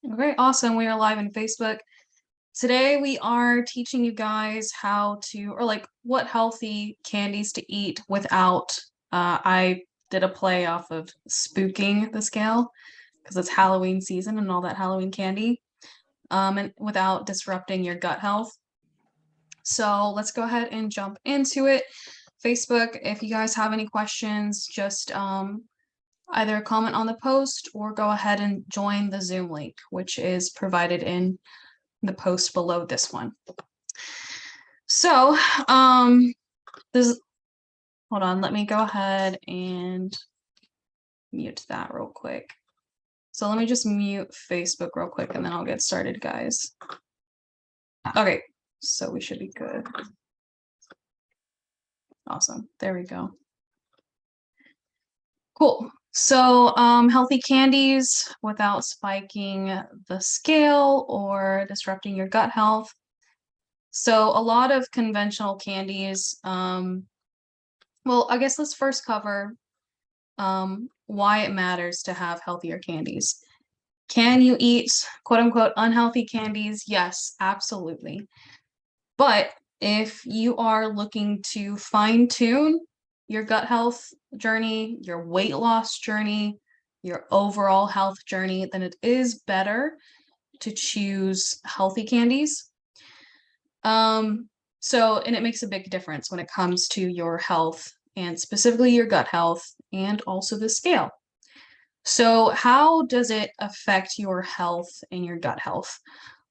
Okay, awesome. We are live on Facebook. Today we are teaching you guys how to, or like what healthy candies to eat without, I did a play off of spooking the scale because it's Halloween season and all that Halloween candy, and without disrupting your gut health. So let's go ahead and jump into it. Facebook, if you guys have any questions, just either comment on the post or go ahead and join the Zoom link, which is provided in the post below this one. So, this, hold on, let me go ahead and mute that real quick. So let me just mute Facebook real quick and then I'll get started, guys. Okay, so we should be good. Awesome, there we go. Cool. So, healthy candies without spiking the scale or disrupting your gut health. So a lot of conventional candies, well, I guess let's first cover why it matters to have healthier candies. Can you eat quote unquote unhealthy candies? Yes, absolutely. But if you are looking to fine tune your gut health journey, your weight loss journey, your overall health journey, then it is better to choose healthy candies. And it makes a big difference when it comes to your health and specifically your gut health and also the scale. So how does it affect your health and your gut health?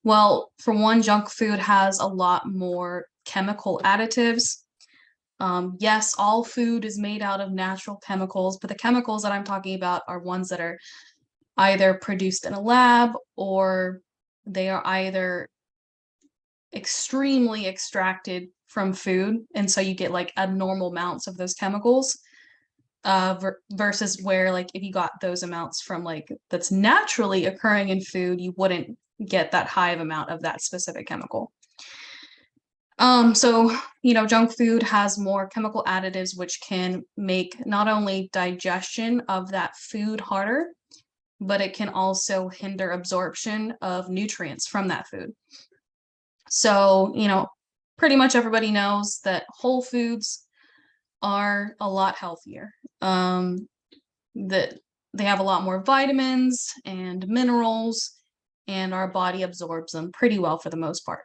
Well, for one, junk food has a lot more chemical additives. Yes, all food is made out of natural chemicals, but the chemicals that I'm talking about are ones that are either produced in a lab or they are either extremely extracted from food. And so you get like abnormal amounts of those chemicals versus where like if you got those amounts from like that's naturally occurring in food, you wouldn't get that high of amount of that specific chemical. So, junk food has more chemical additives, which can make not only digestion of that food harder, but it can also hinder absorption of nutrients from that food. So, pretty much everybody knows that whole foods are a lot healthier. That they have a lot more vitamins and minerals, and our body absorbs them pretty well for the most part.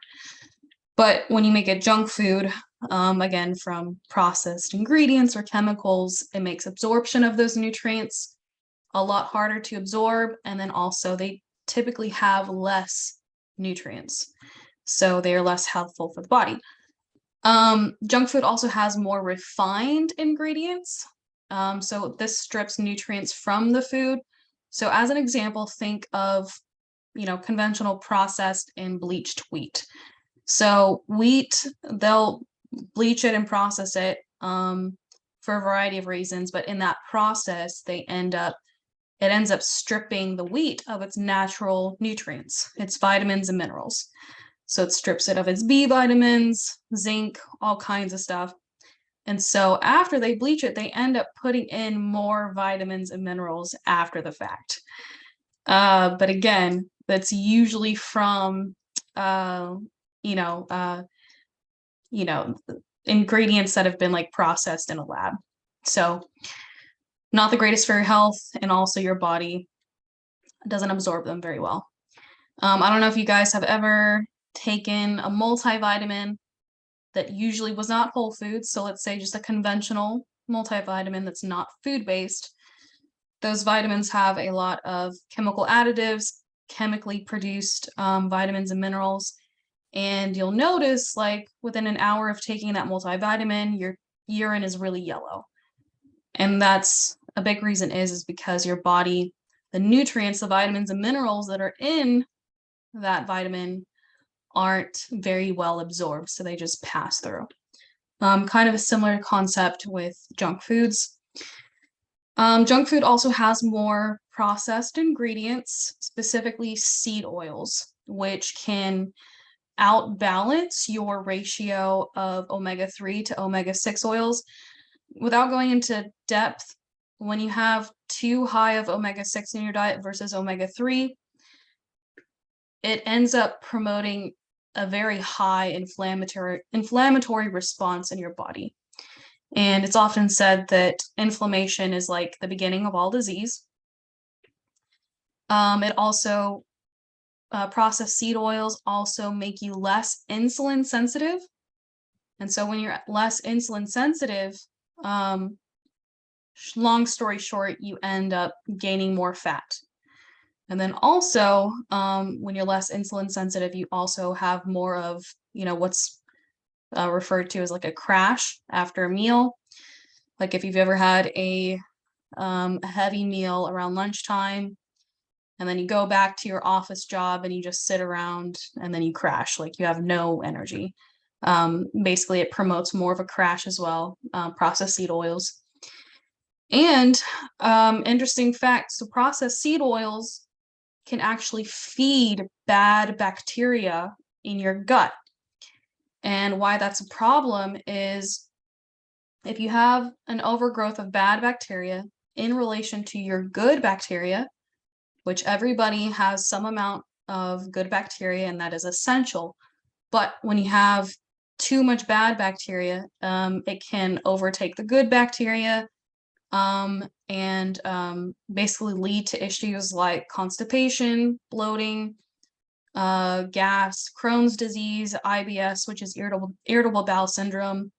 But when you make a junk food, again, from processed ingredients or chemicals, it makes absorption of those nutrients a lot harder to absorb. And then also they typically have less nutrients. So they are less helpful for the body. Junk food also has more refined ingredients. So this strips nutrients from the food. So as an example, think of, conventional processed and bleached wheat. So wheat, they'll bleach it and process it for a variety of reasons, but in that process, it ends up stripping the wheat of its natural nutrients, its vitamins and minerals. So it strips it of its B vitamins, zinc, all kinds of stuff. And so after they bleach it, they end up putting in more vitamins and minerals after the fact. But again, that's usually from, ingredients that have been like processed in a lab. So not the greatest for your health, and also your body doesn't absorb them very well. I don't know if you guys have ever taken a multivitamin that usually was not whole foods. So let's say just a conventional multivitamin that's not food-based. Those vitamins have a lot of chemical additives, chemically produced vitamins and minerals. And you'll notice like within an hour of taking that multivitamin, your urine is really yellow. And that's a big reason is because your body, the nutrients, the vitamins and minerals that are in that vitamin aren't very well absorbed, so they just pass through. Kind of a similar concept with junk foods. Junk food also has more processed ingredients, specifically seed oils, which can outbalance your ratio of omega-3 to omega-6 oils. Without going into depth, when you have too high of omega-6 in your diet versus omega-3, it ends up promoting a very high inflammatory response in your body. And it's often said that inflammation is like the beginning of all disease. It also, processed seed oils also make you less insulin sensitive. And so when you're less insulin sensitive, long story short, you end up gaining more fat. And then also, when you're less insulin sensitive, you also have more of, what's referred to as like a crash after a meal. Like if you've ever had a heavy meal around lunchtime, and then you go back to your office job and you just sit around and then you crash, like you have no energy. Basically, it promotes more of a crash as well, processed seed oils. And interesting fact, so processed seed oils can actually feed bad bacteria in your gut. And why that's a problem is if you have an overgrowth of bad bacteria in relation to your good bacteria, which everybody has some amount of good bacteria, and that is essential. But when you have too much bad bacteria, it can overtake the good bacteria, and basically lead to issues like constipation, bloating, gas, Crohn's disease, IBS, which is irritable bowel syndrome,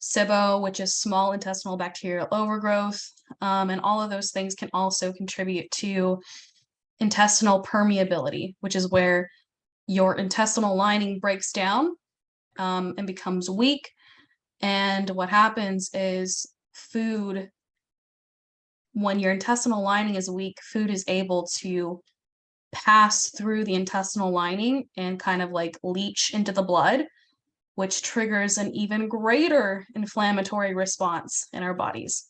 SIBO, which is small intestinal bacterial overgrowth, and all of those things can also contribute to intestinal permeability, which is where your intestinal lining breaks down, and becomes weak. And what happens is when your intestinal lining is weak, food is able to pass through the intestinal lining and kind of like leach into the blood, which triggers an even greater inflammatory response in our bodies.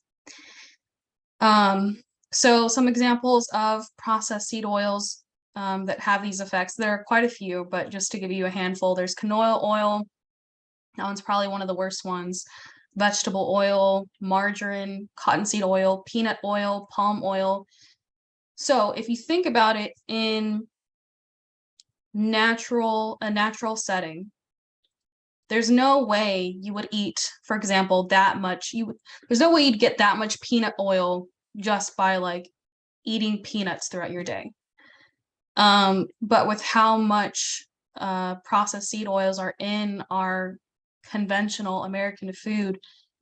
So some examples of processed seed oils that have these effects, there are quite a few, but just to give you a handful, there's canola oil. That one's probably one of the worst ones. Vegetable oil, margarine, cottonseed oil, peanut oil, palm oil. So if you think about it in a natural setting, there's no way you would eat, for example, there's no way you'd get that much peanut oil just by like eating peanuts throughout your day. But with how much processed seed oils are in our conventional American food,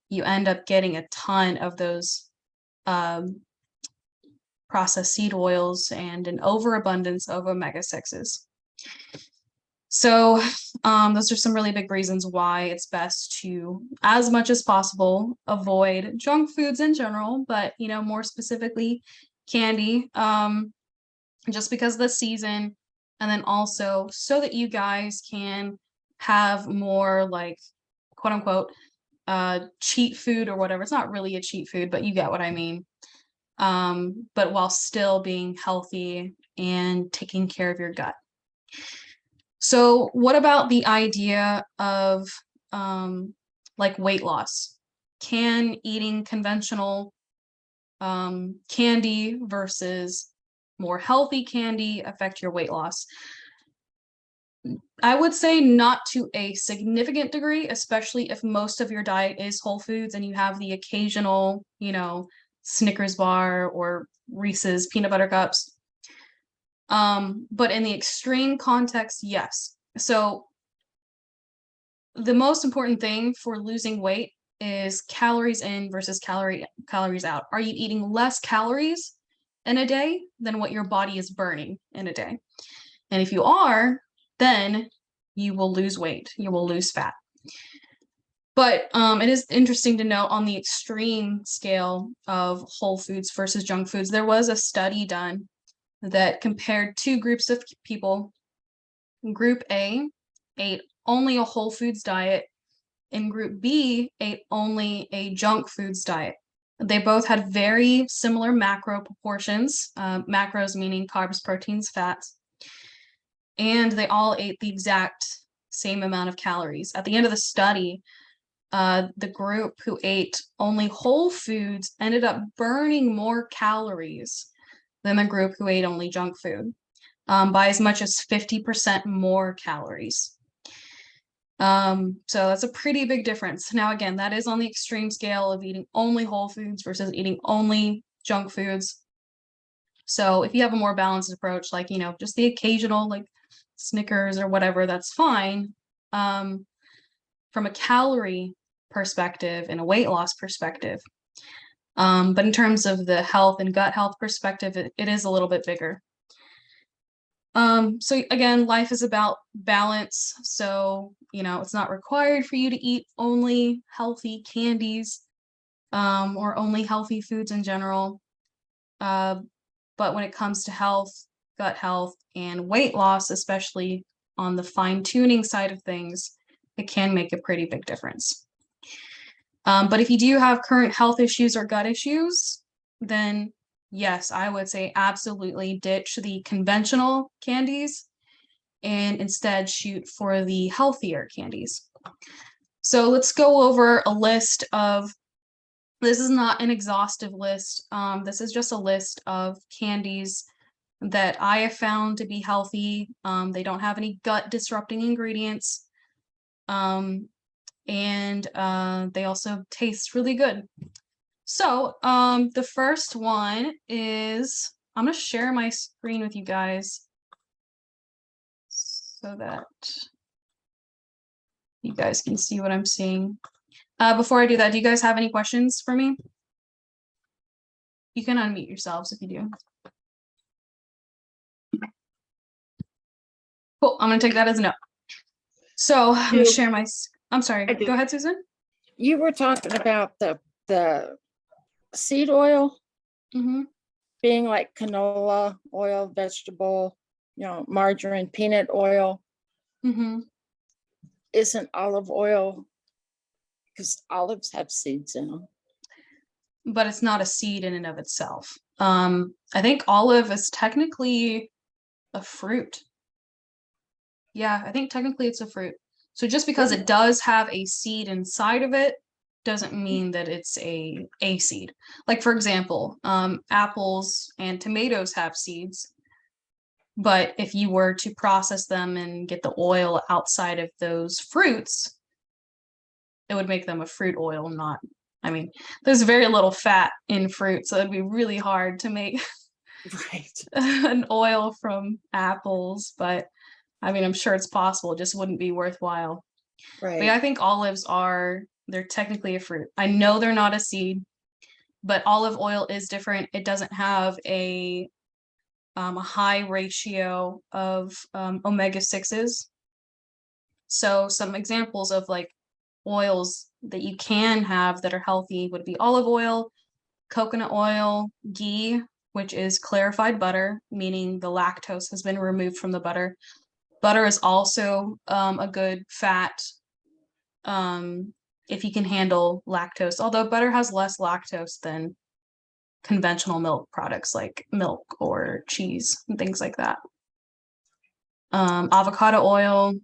you end up getting a ton of those processed seed oils and an overabundance of omega-6s. So those are some really big reasons why it's best to, as much as possible, avoid junk foods in general, but more specifically candy, just because of the season, and then also so that you guys can have more like quote unquote cheat food or whatever. It's not really a cheat food, but you get what I mean. But while still being healthy and taking care of your gut. So what about the idea of like weight loss? Can eating conventional candy versus more healthy candy affect your weight loss? I would say not to a significant degree, especially if most of your diet is whole foods and you have the occasional, Snickers bar or Reese's peanut butter cups. But in the extreme context, yes. So the most important thing for losing weight is calories in versus calories out. Are you eating less calories in a day than what your body is burning in a day? And if you are, then you will lose weight, you will lose fat. But it is interesting to note on the extreme scale of whole foods versus junk foods, there was a study done that compared two groups of people. Group A ate only a whole foods diet, and Group B ate only a junk foods diet. They both had very similar macro proportions, macros meaning carbs, proteins, fats, and they all ate the exact same amount of calories. At the end of the study, the group who ate only whole foods ended up burning more calories than the group who ate only junk food. by as much as 50% more calories. So that's a pretty big difference. Now, again, that is on the extreme scale of eating only whole foods versus eating only junk foods. So if you have a more balanced approach, like, you know, just the occasional like Snickers or whatever, that's fine. From a calorie perspective and a weight loss perspective. But in terms of the health and gut health perspective, it is a little bit bigger. So again, life is about balance. So, you know, it's not required for you to eat only healthy candies, or only healthy foods in general. But when it comes to health, gut health, and weight loss, especially on the fine-tuning side of things, it can make a pretty big difference. But if you do have current health issues or gut issues, then yes, I would say absolutely ditch the conventional candies and instead shoot for the healthier candies. So let's go over a list of, this is not an exhaustive list. This is just a list of candies that I have found to be healthy. They don't have any gut disrupting ingredients. And they also taste really good. So the first one is, I'm going to share my screen with you guys so that you guys can see what I'm seeing. Before I do that, do you guys have any questions for me? You can unmute yourselves if you do. Cool, I'm going to take that as a no. So I'm going to share my, I'm sorry, go ahead, Susan. You were talking about the seed oil being like canola oil, vegetable, you know, margarine, peanut oil. Isn't olive oil, because olives have seeds in them. But it's not a seed in and of itself. I think olive is technically a fruit. Yeah, I think technically it's a fruit. So just because it does have a seed inside of it doesn't mean that it's a seed. Like, for example, apples and tomatoes have seeds, but if you were to process them and get the oil outside of those fruits, it would make them a fruit oil, not, I mean, there's very little fat in fruit, so it'd be really hard to make an oil from apples, but I mean, I'm sure it's possible, it just wouldn't be worthwhile. But yeah, I think olives are, they're technically a fruit. I know they're not a seed, but olive oil is different. It doesn't have a high ratio of omega-6s. So some examples of like oils that you can have that are healthy would be olive oil, coconut oil, ghee, which is clarified butter, meaning the lactose has been removed from the butter. Butter is also a good fat if you can handle lactose, although butter has less lactose than conventional milk products like milk or cheese and things like that. Avocado oil,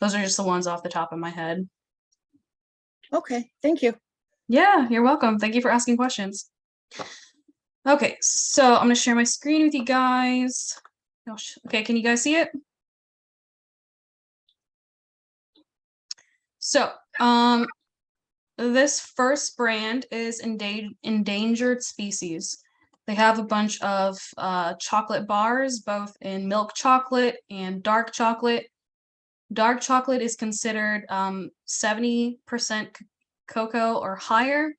those are just the ones off the top of my head. Okay, thank you. Yeah, you're welcome. Thank you for asking questions. Okay, so I'm going to share my screen with you guys. Okay, can you guys see it? So, this first brand is Endangered Species. They have a bunch of chocolate bars, both in milk chocolate and dark chocolate. Dark chocolate is considered 70% cocoa or higher.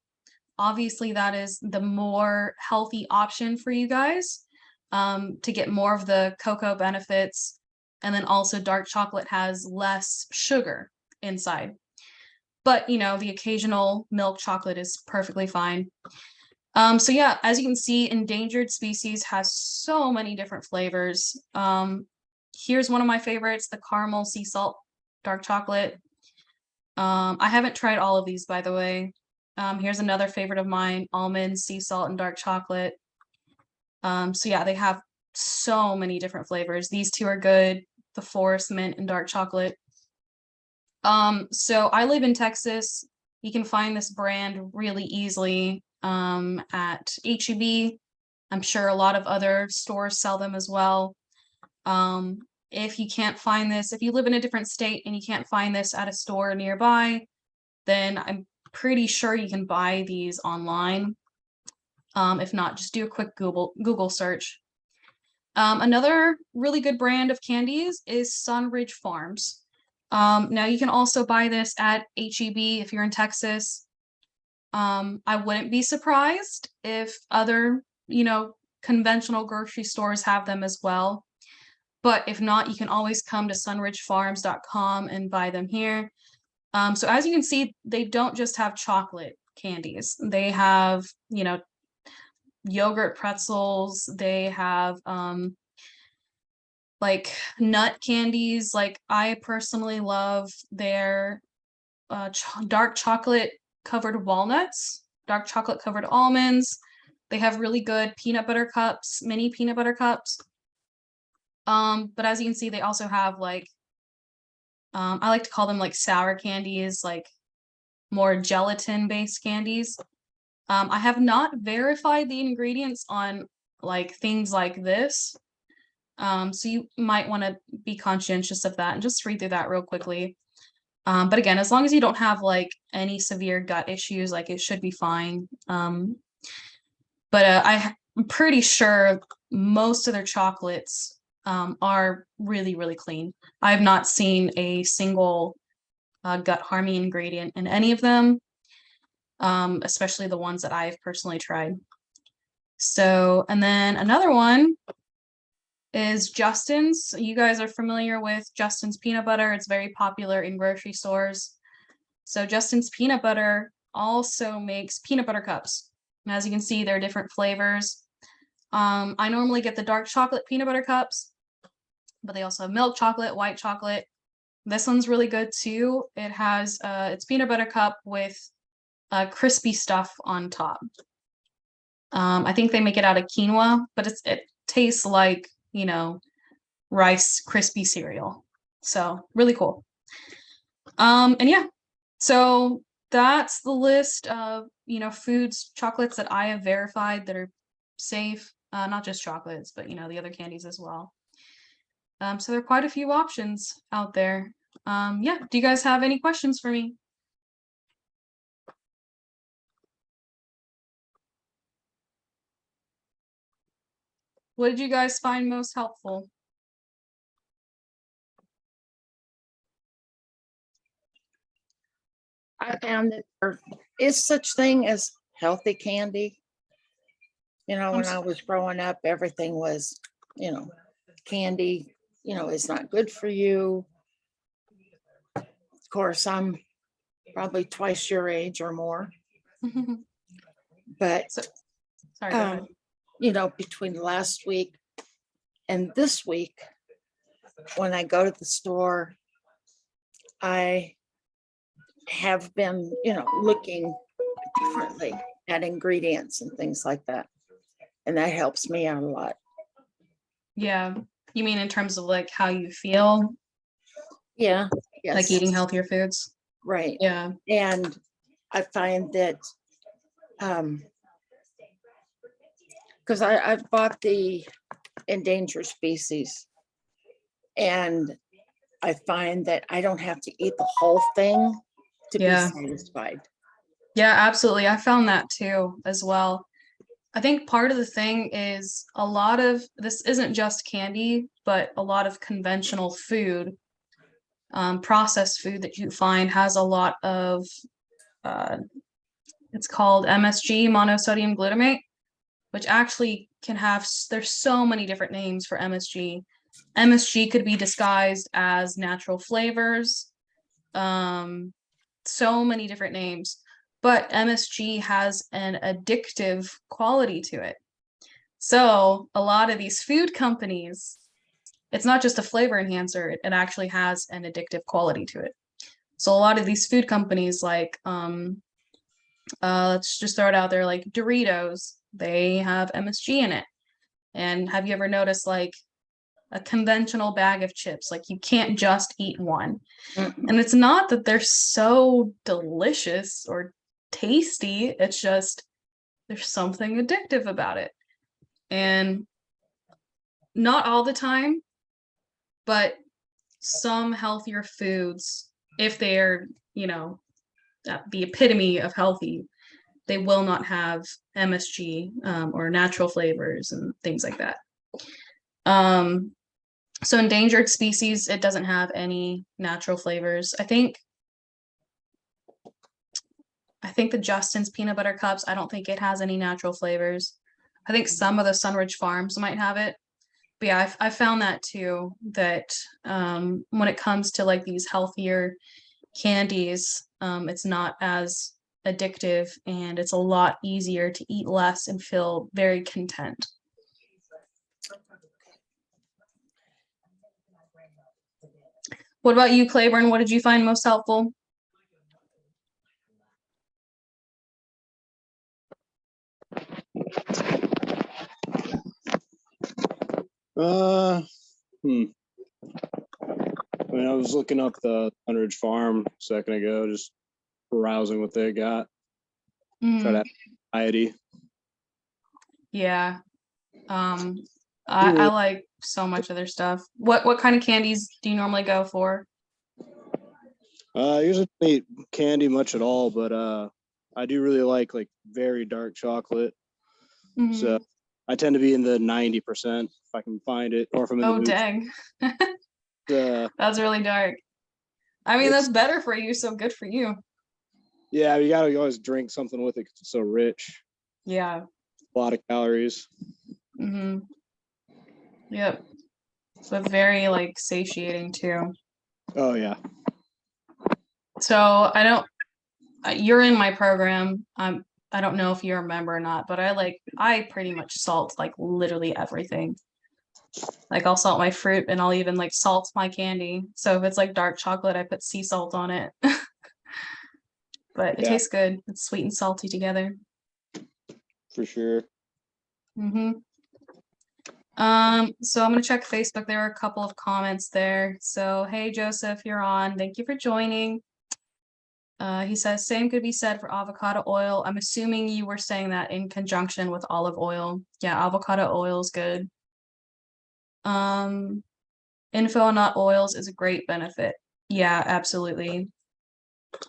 Obviously, that is the more healthy option for you guys to get more of the cocoa benefits. And then also dark chocolate has less sugar inside. But, you know, the occasional milk chocolate is perfectly fine. So yeah, as you can see, Endangered Species has so many different flavors. Here's one of my favorites, the caramel sea salt dark chocolate. I haven't tried all of these, by the way. Here's another favorite of mine, almond, sea salt, and dark chocolate. So yeah, they have so many different flavors. These two are good, the forest mint and dark chocolate. So I live in Texas. You can find this brand really easily at H-E-B. I'm sure a lot of other stores sell them as well. If you can't find this, if you live in a different state and you can't find this at a store nearby, then I'm pretty sure you can buy these online. If not, just do a quick Google search. Another really good brand of candies is Sunridge Farms. Now you can also buy this at HEB if you're in Texas. I wouldn't be surprised if other, conventional grocery stores have them as well. But if not, you can always come to sunridgefarms.com and buy them here. So as you can see, they don't just have chocolate candies. They have, yogurt pretzels. They have like nut candies. Like I personally love their dark chocolate covered walnuts, dark chocolate covered almonds. They have really good peanut butter cups, mini peanut butter cups. But as you can see, they also have like I like to call them like sour candies, like more gelatin based candies. I have not verified the ingredients on like things like this. So you might want to be conscientious of that and just read through that real quickly. But again, as long as you don't have like any severe gut issues, like it should be fine. But I'm pretty sure most of their chocolates are really, really clean. I have not seen a single gut harming ingredient in any of them, especially the ones that I've personally tried. So, and then another one is Justin's. You guys are familiar with Justin's peanut butter. It's very popular in grocery stores. So Justin's peanut butter also makes peanut butter cups. And as you can see, there are different flavors. I normally get the dark chocolate peanut butter cups, but they also have milk chocolate, white chocolate. This one's really good too. It has it's peanut butter cup with crispy stuff on top. I think they make it out of quinoa, but it tastes like, Rice crispy cereal. So really cool. And yeah, so that's the list of, foods, chocolates that I have verified that are safe. Not just chocolates, but, the other candies as well. So there are quite a few options out there. Yeah, do you guys have any questions for me? What did you guys find most helpful? I found that there is such thing as healthy candy. When I was growing up, everything was, candy, is not good for you. Of course, I'm probably twice your age or more. But Sorry, go ahead. between last week and this week, when I go to the store, I have been, looking differently at ingredients and things like that. And that helps me out a lot. Yeah. You mean in terms of like how you feel? Yeah. Yes. Like eating healthier foods? Right. Yeah. And I find that because I've bought the endangered species, and I find that I don't have to eat the whole thing to be satisfied. Yeah, absolutely. I found that too as well. I think part of the thing is a lot of this isn't just candy, but a lot of conventional food, processed food that you find has a lot of it's called MSG, monosodium glutamate, which actually can have, there's so many different names for MSG. MSG could be disguised as natural flavors, so many different names, but MSG has an addictive quality to it. So a lot of these food companies, it's not just a flavor enhancer, it actually has an addictive quality to it. So a lot of these food companies like, let's just throw it out there, like Doritos, they have MSG in it. And have you ever noticed like a conventional bag of chips, like you can't just eat one? And it's not that they're so delicious or tasty, it's just there's something addictive about it. And not all the time but some healthier foods, if they're, the epitome of healthy, they will not have MSG or natural flavors and things like that. So endangered species, it doesn't have any natural flavors. I think the Justin's peanut butter cups, I don't think it has any natural flavors. I think some of the Sunridge Farms might have it. But yeah, I found that too, that when it comes to like these healthier candies, it's not as addictive and it's a lot easier to eat less and feel very content. What about you, Claiborne? What did you find most helpful? I mean, I was looking up the Sunridge Farm a second ago, just browsing what they got. Try to have variety. Yeah. I like so much of their stuff. What kind of candies do you normally go for? I usually don't eat candy much at all, but I do really like very dark chocolate. Mhm. So I tend to be in the 90% if I can find it, or if I'm in the Oh, mood. dang. That's really dark. I mean, It's- that's better for you, so good for you. Yeah, you gotta always drink something with it 'cause it's so rich. Yeah. A lot of calories. Mm-hmm. Yep. But very like satiating too. Oh yeah. So you're in my program. I don't know if you remember or not, but I pretty much salt like literally everything. Like I'll salt my fruit and I'll even like salt my candy. So if it's like dark chocolate, I put sea salt on it. But it Yeah. tastes good. It's sweet and salty together. For sure. Mm-hmm. So I'm gonna check Facebook. There are a couple of comments there. So hey Joseph, you're on. Thank you for joining. He says same could be said for avocado oil. I'm assuming you were saying that in conjunction with olive oil. Yeah, avocado oil is good. Info on nut oils is a great benefit. Yeah, absolutely.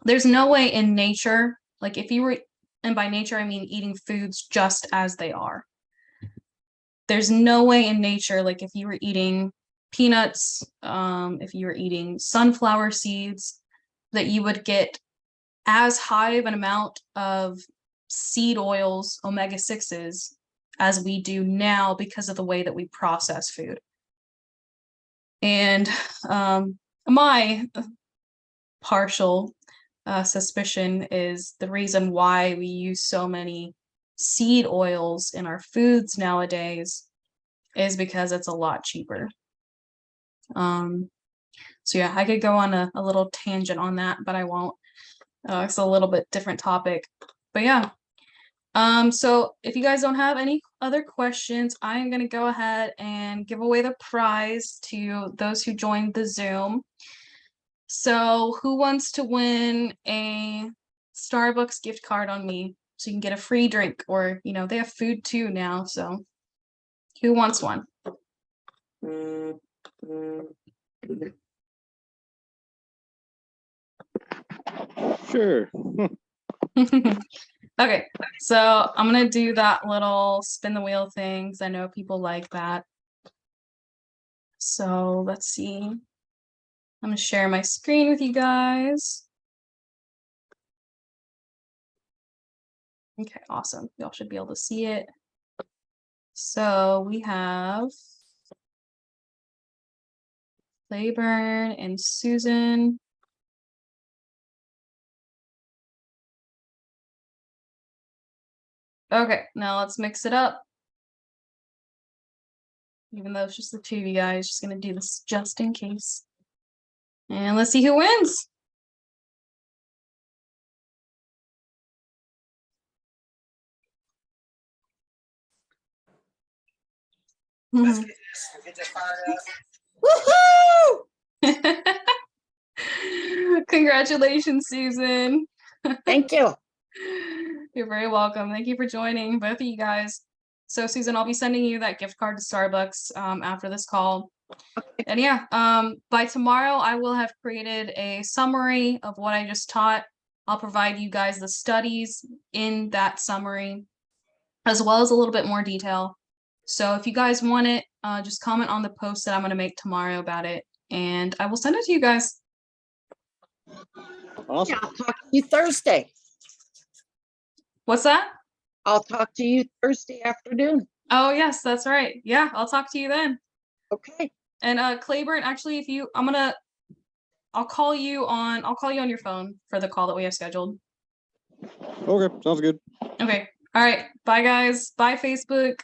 There's no way in nature, like if you were, and by nature I mean eating foods just as they are. There's no way in nature, like if you were eating peanuts, if you were eating sunflower seeds, that you would get as high of an amount of seed oils, omega-6s, as we do now because of the way that we process food. And my partial suspicion is the reason why we use so many seed oils in our foods nowadays is because it's a lot cheaper. So yeah, I could go on a little tangent on that, but I won't. It's a little bit different topic. But yeah. So if you guys don't have any other questions, I'm gonna go ahead and give away the prize to those who joined the Zoom. So who wants to win a Starbucks gift card on me so you can get a free drink, or they have food too now, so who wants one? Sure. Okay, so I'm gonna do that little spin the wheel thing because I know people like that. So let's see. I'm gonna share my screen with you guys. Okay, awesome. Y'all should be able to see it. So we have Claiborne and Susan. Okay, now let's mix it up. Even though it's just the two of you guys, just gonna do this just in case. And let's see who wins. Woohoo! Congratulations, Susan. Thank you. You're very welcome. Thank you for joining, both of you guys. So Susan, I'll be sending you that gift card to Starbucks after this call. And yeah, by tomorrow I will have created a summary of what I just taught. I'll provide you guys the studies in that summary, as well as a little bit more detail. So if you guys want it, just comment on the post that I'm going to make tomorrow about it, and I will send it to you guys. Awesome. Yeah, I'll talk to you Thursday. What's that? I'll talk to you Thursday afternoon. Oh, yes, that's right. Yeah, I'll talk to you then. Okay. And Claiborne, actually, if you, I'll call you on your phone for the call that we have scheduled. Okay, sounds good. Okay. All right. Bye, guys. Bye, Facebook.